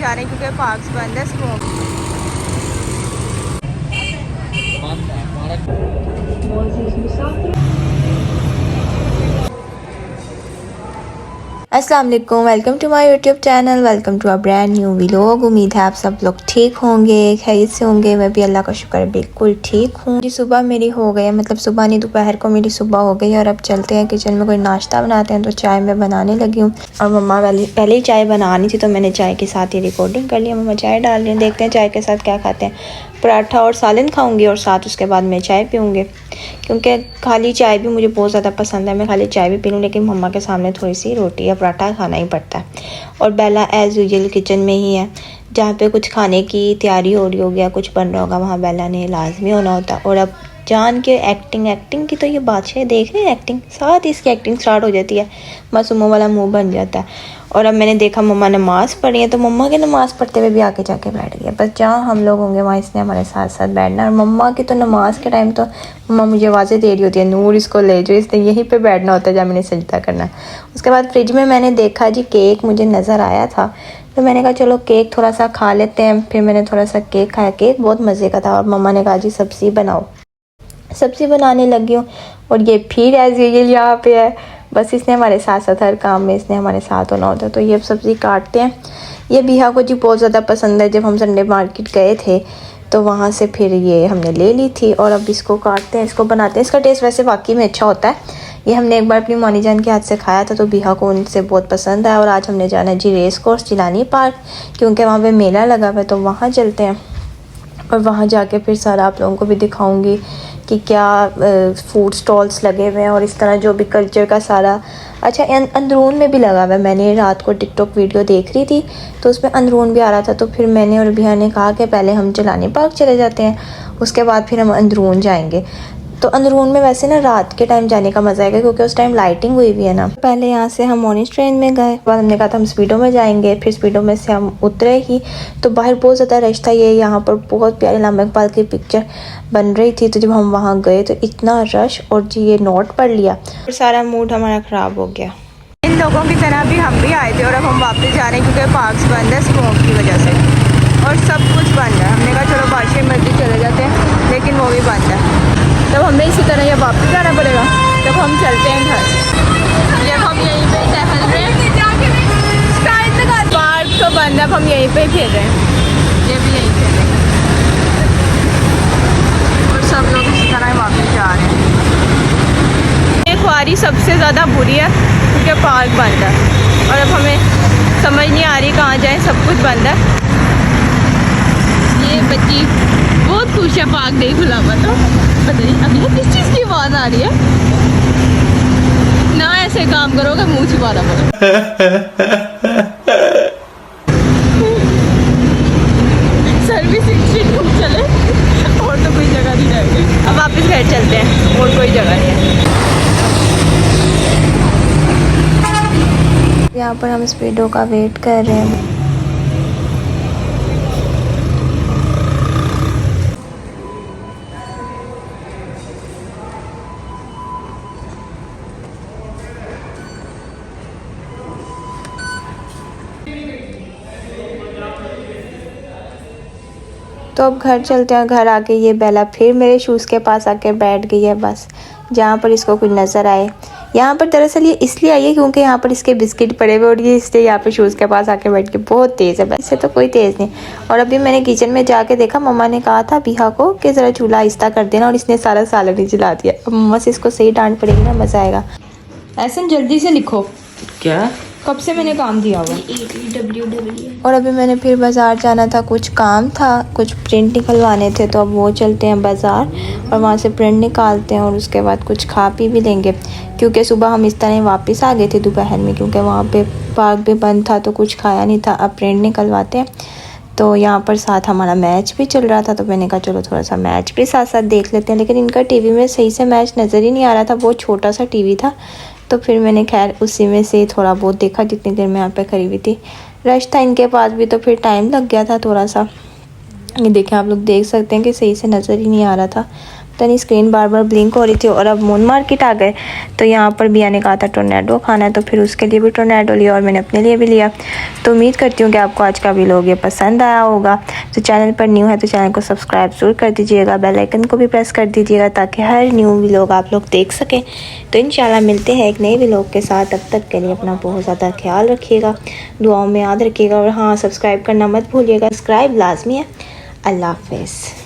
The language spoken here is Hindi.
जा रहे हैं क्योंकि पार्क्स बंद है। स्मोक अस्सलाम वालेकुम, welcome to my YouTube channel, welcome to a brand new vlog. उम्मीद है आप सब लोग ठीक होंगे, खैरियत से होंगे। मैं भी अल्लाह का शुक्र है बिल्कुल ठीक हूँ। जी सुबह मेरी हो गई है, मतलब सुबह नहीं दोपहर को मेरी सुबह हो गई है। और अब चलते हैं किचन में, कोई नाश्ता बनाते हैं। तो चाय मैं बनाने लगी हूँ और मम्मा पहले ही चाय बनानी थी तो मैंने चाय के साथ ही रिकॉर्डिंग कर लिया। मम्मा चाय डाल रही हैं, देखते हैं चाय के साथ क्या खाते हैं। पराठा और सालन खाऊंगी और साथ उसके बाद मैं चाय पीऊँगी, क्योंकि खाली चाय भी मुझे बहुत ज़्यादा पसंद है। मैं खाली चाय भी पी लूँ, लेकिन मम्मा के सामने थोड़ी सी रोटी या पराठा खाना ही पड़ता है। और बेला एज़ यूजुअल किचन में ही है, जहाँ पे कुछ खाने की तैयारी हो रही होगी या कुछ बन रहा होगा वहाँ बेला ने लाजमी होना होता। और अब जान के एक्टिंग की तो ये बादशाह देख रहे हैं, एक्टिंग साथ ही इसकी एक्टिंग स्टार्ट हो जाती है, मासूमों वाला मुंह बन जाता है। और अब मैंने देखा मम्मा नमाज़ पढ़ी है तो मम्मा के नमाज़ पढ़ते हुए भी आके जाके बैठ गया। बस जहाँ हम लोग होंगे वहाँ इसने हमारे साथ साथ बैठना। और मम्मा की तो नमाज़ के टाइम तो मम्मा मुझे आवाज़ें दे रही होती है, नूर इसको ले जाओ, इसने यहीं पे बैठना होता है जहाँ मैंने सजदा करना। उसके बाद फ्रिज में मैंने देखा जी केक मुझे नज़र आया था, तो मैंने कहा चलो केक थोड़ा सा खा लेते हैं। फिर मैंने थोड़ा सा केक खाया, केक बहुत मज़े का था। और मम्मा ने कहा जी सब्ज़ी बनाओ, सब्ज़ी बनाने लगी हूँ। और ये फिर एज़ यूजुअल यहाँ पे है, बस इसने हमारे साथ साथ हर काम में इसने हमारे साथ होना होता है। तो ये सब्ज़ी काटते हैं। ये बिहा को जी बहुत ज़्यादा पसंद है। जब हम संडे मार्केट गए थे तो वहाँ से फिर ये हमने ले ली थी और अब इसको काटते हैं, इसको बनाते हैं। इसका टेस्ट वैसे वाकई में अच्छा होता है। ये हमने एक बार अपनी मौनी जान के हाथ से खाया था तो बिहा को उनसे बहुत पसंद है। और आज हमने जाना है जी रेस कोर्स जिलानी पार्क, क्योंकि वहाँ पे मेला लगा हुआ है, तो वहाँ चलते हैं। और वहाँ जाके फिर सारा आप लोगों को भी दिखाऊंगी कि क्या फूड स्टॉल्स लगे हुए हैं और इस तरह जो भी कल्चर का सारा। अच्छा अंदरून में भी लगा हुआ है। मैंने रात को टिकटॉक वीडियो देख रही थी तो उसमें अंदरून भी आ रहा था। तो फिर मैंने और भैया ने कहा कि पहले हम जिलानी पार्क चले जाते हैं, उसके बाद फिर हम अंदरून जाएंगे। तो अंदरून में वैसे ना रात के टाइम जाने का मज़ा आएगा, क्योंकि उस टाइम लाइटिंग हुई हुई है ना। पहले यहाँ से हम मोनिस ट्रेन में गए, बाद हमने कहा था हम स्पीडो में जाएंगे, फिर स्पीडो में से हम उतरे ही तो बाहर बहुत ज़्यादा रश था। ये यहाँ पर बहुत प्यारे लामा इकबाल की पिक्चर बन रही थी। तो जब हम वहाँ गए तो इतना रश, और जी ये नोट पढ़ लिया और सारा मूड हमारा ख़राब हो गया। इन लोगों की तरह भी हम भी आए थे और अब हम वापस जा रहे हैं क्योंकि पार्क्स बंद है स्मोक की वजह से और सब कुछ बंद है। हमने कहा चलो बादशाह मस्जिद चले जाते हैं, लेकिन वो भी बंद है। तब हमें इसी तरह ये वापस जाना पड़ेगा। तब हम चलते हैं घर। जब हम यहीं पे टहल रहे हैं, पार्क तो बंद है, अब हम यहीं पे खेल रहे हैं। ये भी यहीं खेल रहे हैं और सब लोग इसी तरह वापस जा रहे हैं। ये ख्वारी सबसे ज़्यादा बुरी है क्योंकि पार्क बंद है और अब हमें समझ नहीं आ रही कहाँ जाएं, सब कुछ बंद है। ये बच्ची बहुत खुश है, पार्क नहीं खुला हुआ तो पता नहीं अभी किस चीज़ की आवाज़ आ रही है। ना ऐसे काम करोगे मुँह छुपा रहा पड़ो। सर्विस स्ट्रीट घूम चले और तो कोई जगह नहीं रहेगी। अब वापस घर चलते हैं और कोई जगह नहीं है। यहाँ पर हम स्पीडो का वेट कर रहे हैं। तो अब घर चलते हैं। घर आके ये बेला फिर मेरे शूज़ के पास आके बैठ गई है, बस जहाँ पर इसको कुछ नज़र आए। यहाँ पर दरअसल ये इसलिए आई है क्योंकि यहाँ पर इसके बिस्किट पड़े हुए और ये इसलिए यहाँ पे शूज़ के पास आके बैठ के बहुत तेज़ है, वैसे तो कोई तेज़ नहीं। और अभी मैंने किचन में जाके देखा, मम्मा ने कहा था बिहा को कि ज़रा चूल्हा आहिस्ता कर देना, और इसने सारा सालन ही जला दिया। अब मम्मा से इसको सही डांट पड़ेगी ना, मज़ा आएगा। ऐसा जल्दी से लिखो, क्या कब से मैंने काम दिया हुआ। और अभी मैंने फिर बाज़ार जाना था, कुछ काम था, कुछ प्रिंट निकलवाने थे, तो अब वो चलते हैं बाज़ार और वहाँ से प्रिंट निकालते हैं और उसके बाद कुछ खा पी भी लेंगे। क्योंकि सुबह हम इस तरह वापस आ गए थे दोपहर में, क्योंकि वहाँ पे पार्क भी बंद था तो कुछ खाया नहीं था। अब प्रिंट निकलवाते हैं। तो यहाँ पर साथ हमारा मैच भी चल रहा था, तो मैंने कहा चलो थोड़ा सा मैच भी साथ साथ देख लेते हैं। लेकिन इनका टीवी में सही से मैच नज़र ही नहीं आ रहा था, बहुत छोटा सा टीवी था। तो फिर मैंने खैर उसी में से थोड़ा बहुत देखा जितनी देर में यहाँ पे खड़ी हुई थी। रश था इनके पास भी तो फिर टाइम लग गया था थोड़ा सा। ये देखें, आप लोग देख सकते हैं कि सही से नज़र ही नहीं आ रहा था। तनी स्क्रीन बार बार ब्लिंक हो रही थी। और अब मून मार्केट आ गए तो यहाँ पर बिया ने कहा था टोर्नेडो खाना है, तो फिर उसके लिए भी टोर्नेडो लिया और मैंने अपने लिए भी लिया। तो उम्मीद करती हूँ कि आपको आज का व्लॉग ये पसंद आया होगा। तो चैनल पर न्यू है तो चैनल को सब्सक्राइब ज़रूर कर दीजिएगा, बेल आइकन को भी प्रेस कर दीजिएगा ताकि हर न्यू व्लॉग आप लोग देख सकें। तो इंशाल्लाह मिलते हैं एक नए व्लॉग के साथ। तब तक के लिए अपना बहुत ज़्यादा ख्याल रखिएगा, दुआओं में याद रखिएगा। और हाँ, सब्सक्राइब करना मत भूलिएगा, सब्सक्राइब लाजमी है। अल्लाह हाफ़िज़।